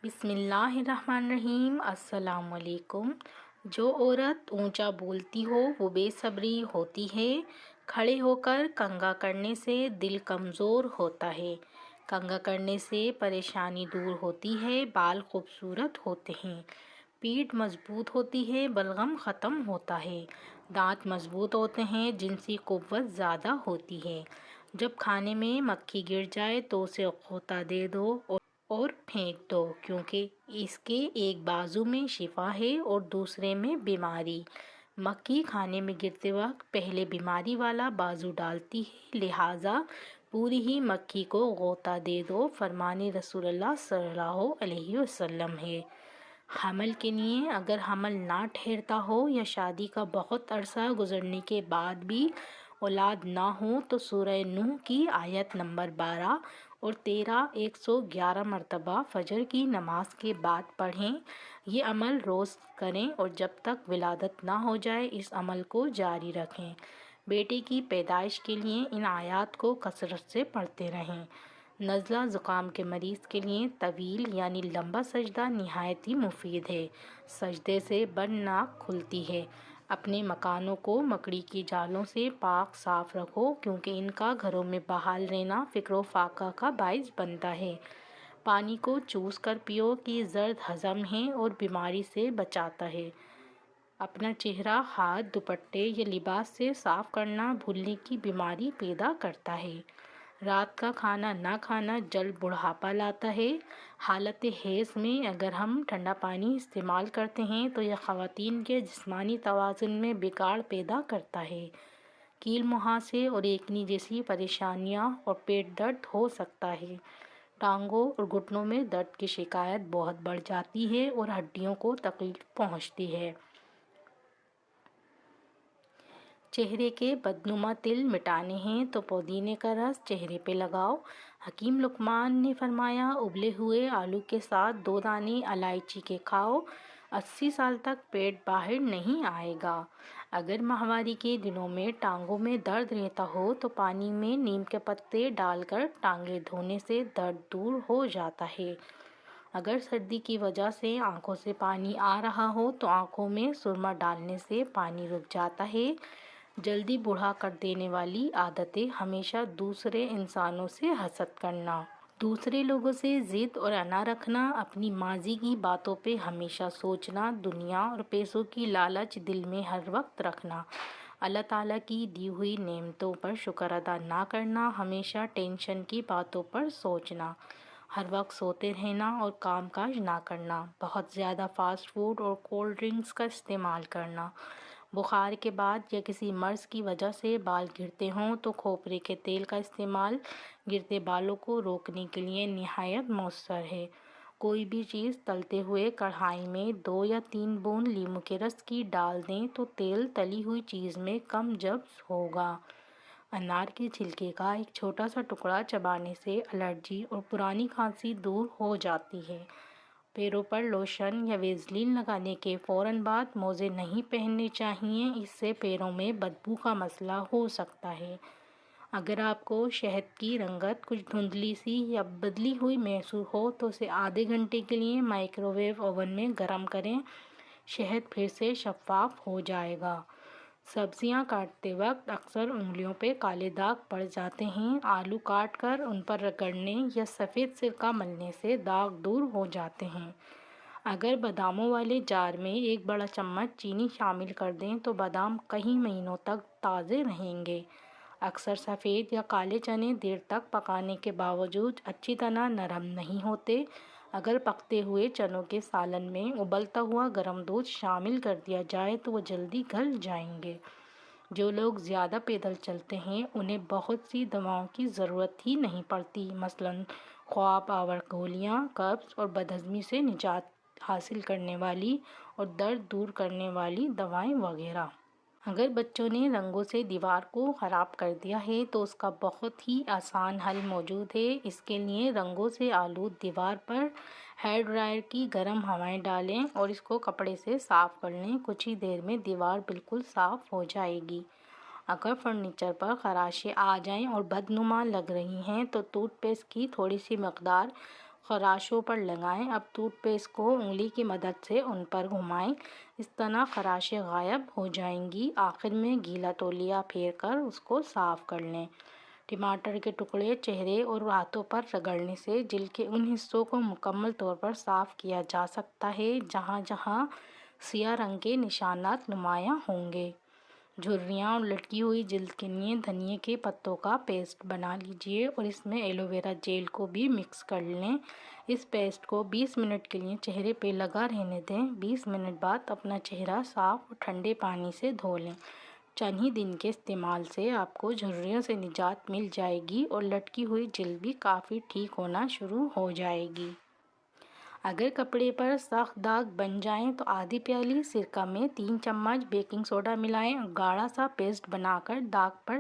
بسم اللہ الرحمن الرحیم۔ السلام علیکم۔ جو عورت اونچا بولتی ہو وہ بے صبری ہوتی ہے۔ کھڑے ہو کر کنگھا کرنے سے دل کمزور ہوتا ہے۔ کنگھا کرنے سے پریشانی دور ہوتی ہے، بال خوبصورت ہوتے ہیں، پیٹھ مضبوط ہوتی ہے، بلغم ختم ہوتا ہے، دانت مضبوط ہوتے ہیں، جنسی قوت زیادہ ہوتی ہے۔ جب کھانے میں مکھی گر جائے تو اسے غوطہ دے دو اور پھینک دو، کیونکہ اس کے ایک بازو میں شفا ہے اور دوسرے میں بیماری۔ مکھی کھانے میں گرتے وقت پہلے بیماری والا بازو ڈالتی ہے، لہٰذا پوری ہی مکھی کو غوطہ دے دو، فرمان رسول اللہ صلی اللہ علیہ وسلم ہے۔ حمل کے لیے اگر حمل نہ ٹھہرتا ہو یا شادی کا بہت عرصہ گزرنے کے بعد بھی اولاد نہ ہو تو سورہ نوح کی آیت نمبر 12 اور 13 111 مرتبہ فجر کی نماز کے بعد پڑھیں۔ یہ عمل روز کریں اور جب تک ولادت نہ ہو جائے اس عمل کو جاری رکھیں۔ بیٹے کی پیدائش کے لیے ان آیات کو کثرت سے پڑھتے رہیں۔ نزلہ زکام کے مریض کے لیے طویل یعنی لمبا سجدہ نہایت ہی مفید ہے۔ سجدے سے بد ناک کھلتی ہے۔ اپنے مکانوں کو مکڑی کی جالوں سے پاک صاف رکھو، کیونکہ ان کا گھروں میں بحال رہنا فقر و فاقہ کا باعث بنتا ہے۔ پانی کو چوس کر پیو کہ یہ زرد ہضم ہے اور بیماری سے بچاتا ہے۔ اپنا چہرہ ہاتھ، دوپٹے یا لباس سے صاف کرنا بھولنے کی بیماری پیدا کرتا ہے۔ رات کا کھانا نہ کھانا جلد بڑھاپا لاتا ہے۔ حالت حیض میں اگر ہم ٹھنڈا پانی استعمال کرتے ہیں تو یہ خواتین کے جسمانی توازن میں بگاڑ پیدا کرتا ہے۔ کیل مہاسے اور ایکنی جیسی پریشانیاں اور پیٹ درد ہو سکتا ہے۔ ٹانگوں اور گھٹنوں میں درد کی شکایت بہت بڑھ جاتی ہے اور ہڈیوں کو تکلیف پہنچتی ہے۔ چہرے کے بدنما تل مٹانے ہیں تو پودینے کا رس چہرے پہ لگاؤ۔ حکیم لقمان نے فرمایا، ابلے ہوئے آلو کے ساتھ 2 دانے الائچی کے کھاؤ، 80 سال تک پیٹ باہر نہیں آئے گا۔ اگر ماہواری کے دنوں میں ٹانگوں میں درد رہتا ہو تو پانی میں نیم کے پتے ڈال کر ٹانگیں دھونے سے درد دور ہو جاتا ہے۔ اگر سردی کی وجہ سے آنکھوں سے پانی آ رہا ہو تو آنکھوں میں سرما ڈالنے سے پانی رک جاتا ہے۔ جلدی بوڑھا کر دینے والی عادتیں: ہمیشہ دوسرے انسانوں سے حسد کرنا، دوسرے لوگوں سے ضد اور انا رکھنا، اپنی ماضی کی باتوں پہ ہمیشہ سوچنا، دنیا اور پیسوں کی لالچ دل میں ہر وقت رکھنا، اللہ تعالیٰ کی دی ہوئی نعمتوں پر شکر ادا نہ کرنا، ہمیشہ ٹینشن کی باتوں پر سوچنا، ہر وقت سوتے رہنا اور کام کاج نہ کرنا، بہت زیادہ فاسٹ فوڈ اور کولڈ ڈرنکس کا استعمال کرنا، بخار کے بعد یا کسی مرض کی وجہ سے بال گرتے ہوں تو کھوپرے کے تیل کا استعمال گرتے بالوں کو روکنے کے لیے نہایت مؤثر ہے۔ کوئی بھی چیز تلتے ہوئے کڑھائی میں 2 یا 3 بوند لیموں کے رس کی ڈال دیں تو تیل تلی ہوئی چیز میں کم جذب ہوگا۔ انار کے چھلکے کا ایک چھوٹا سا ٹکڑا چبانے سے الرجی اور پرانی کھانسی دور ہو جاتی ہے۔ پیروں پر لوشن یا ویزلین لگانے کے فوراً بعد موزے نہیں پہننے چاہیے، اس سے پیروں میں بدبو کا مسئلہ ہو سکتا ہے۔ اگر آپ کو شہد کی رنگت کچھ دھندلی سی یا بدلی ہوئی محسوس ہو تو اسے آدھے گھنٹے کے لیے مائکرو ویو اوون میں گرم کریں، شہد پھر سے شفاف ہو جائے گا۔ سبزیاں کاٹتے وقت اکثر انگلیوں پہ کالے داغ پڑ جاتے ہیں، آلو کاٹ کر ان پر رگڑنے یا سفید سرکہ ملنے سے داغ دور ہو جاتے ہیں۔ اگر باداموں والے جار میں 1 بڑا چمچ چینی شامل کر دیں تو بادام کئی مہینوں تک تازے رہیں گے۔ اکثر سفید یا کالے چنے دیر تک پکانے کے باوجود اچھی طرح نرم نہیں ہوتے۔ اگر پکتے ہوئے چنوں کے سالن میں ابلتا ہوا گرم دودھ شامل کر دیا جائے تو وہ جلدی گل جائیں گے۔ جو لوگ زیادہ پیدل چلتے ہیں انہیں بہت سی دواؤں کی ضرورت ہی نہیں پڑتی، مثلاً خواب آور گولیاں، قبض اور بدہضمی سے نجات حاصل کرنے والی اور درد دور کرنے والی دوائیں وغیرہ۔ اگر بچوں نے رنگوں سے دیوار کو خراب کر دیا ہے تو اس کا بہت ہی آسان حل موجود ہے۔ اس کے لیے رنگوں سے آلود دیوار پر ہیئر ڈرائر کی گرم ہوائیں ڈالیں اور اس کو کپڑے سے صاف کر لیں، کچھ ہی دیر میں دیوار بالکل صاف ہو جائے گی۔ اگر فرنیچر پر خراشیں آ جائیں اور بدنما لگ رہی ہیں تو ٹوتھ پیسٹ کی تھوڑی سی مقدار خراشوں پر لگائیں۔ اب ٹوتھ پیسٹ کو انگلی کی مدد سے ان پر گھمائیں، اس طرح خراشیں غائب ہو جائیں گی۔ آخر میں گیلا تولیہ پھیر کر اس کو صاف کر لیں۔ ٹماٹر کے ٹکڑے چہرے اور ہاتھوں پر رگڑنے سے جلد کے ان حصوں کو مکمل طور پر صاف کیا جا سکتا ہے جہاں جہاں سیاہ رنگ کے نشانات نمایاں ہوں گے۔ جھریاں اور لٹکی ہوئی جلد کے لیے دھنیا کے پتوں کا پیسٹ بنا لیجیے اور اس میں ایلو ویرا جیل کو بھی مکس کر لیں۔ اس پیسٹ کو 20 منٹ کے لیے چہرے پہ لگا رہنے دیں۔ 20 منٹ بعد اپنا چہرہ صاف اور ٹھنڈے پانی سے دھو لیں۔ چند ہی دن کے استعمال سے آپ کو جھریوں سے نجات مل جائے گی اور لٹکی ہوئی جلد بھی کافی ٹھیک ہونا شروع ہو جائے گی۔ اگر کپڑے پر سخت داغ بن جائیں تو آدھی پیالی سرکہ میں 3 چمچ بیکنگ سوڈا ملائیں اور گاڑھا سا پیسٹ بنا کر داغ پر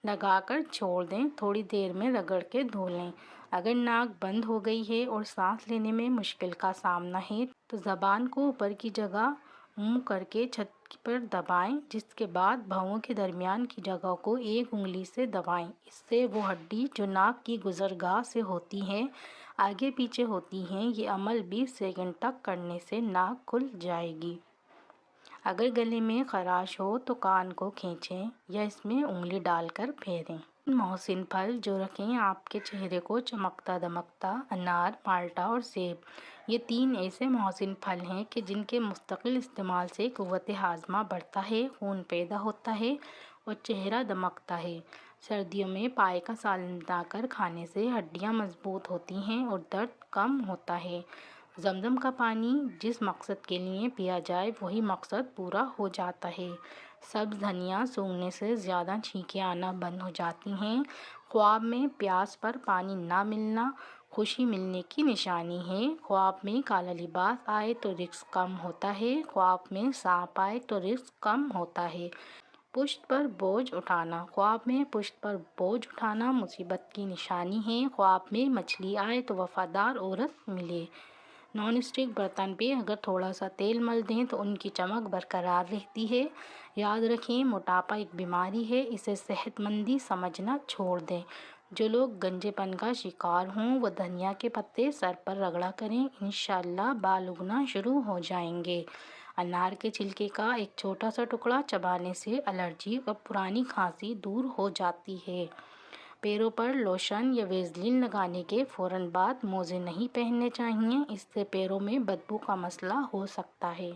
لگا کر چھوڑ دیں۔ تھوڑی دیر میں رگڑ کے دھو لیں۔ اگر ناک بند ہو گئی ہے اور سانس لینے میں مشکل کا سامنا ہے تو زبان کو اوپر کی جگہ منہ کر کے چھت پر دبائیں، جس کے بعد بھووں کے درمیان کی جگہ کو ایک انگلی سے دبائیں۔ اس سے وہ ہڈی جو ناک کی گزرگاہ سے ہوتی ہے آگے پیچھے ہوتی ہے، یہ عمل 20 سیکنڈ تک کرنے سے ناک کھل جائے گی۔ اگر گلے میں خراش ہو تو کان کو کھینچیں یا اس میں انگلی ڈال کر پھیریں۔ محسن پھل جو رکھیں آپ کے چہرے کو چمکتا دمکتا: انار، مالٹا اور سیب۔ یہ 3 ایسے محسن پھل ہیں کہ جن کے مستقل استعمال سے قوت ہاضمہ بڑھتا ہے، خون پیدا ہوتا ہے اور چہرہ دمکتا ہے۔ سردیوں میں پائے کا سالن بنا کر کھانے سے ہڈیاں مضبوط ہوتی ہیں اور درد کم ہوتا ہے۔ زمزم کا پانی جس مقصد کے لیے پیا جائے وہی مقصد پورا ہو جاتا ہے۔ سبز دھنیا سونگھنے سے زیادہ چھینکیں آنا بند ہو جاتی ہیں۔ خواب میں پیاس پر پانی نہ ملنا خوشی ملنے کی نشانی ہے۔ خواب میں کالا لباس آئے تو رزق کم ہوتا ہے۔ خواب میں سانپ آئے تو رزق کم ہوتا ہے۔ پشت پر بوجھ اٹھانا: خواب میں پشت پر بوجھ اٹھانا مصیبت کی نشانی ہے۔ خواب میں مچھلی آئے تو وفادار عورت ملے۔ نان اسٹک برتن پہ اگر تھوڑا سا تیل مل دیں تو ان کی چمک برقرار رہتی ہے۔ یاد رکھیں، موٹاپا ایک بیماری ہے، اسے صحت مندی سمجھنا چھوڑ دیں۔ جو لوگ گنجے پن کا شکار ہوں وہ دھنیا کے پتے سر پر رگڑا کریں، انشاءاللہ بال اگنا شروع ہو جائیں گے۔ انار کے چھلکے کا ایک چھوٹا سا ٹکڑا چبانے سے الرجی اور پرانی کھانسی دور ہو جاتی ہے۔ پیروں پر لوشن یا ویزلین لگانے کے فوراً بعد موزے نہیں پہننے چاہئیں، اس سے پیروں میں بدبو کا مسئلہ ہو سکتا ہے۔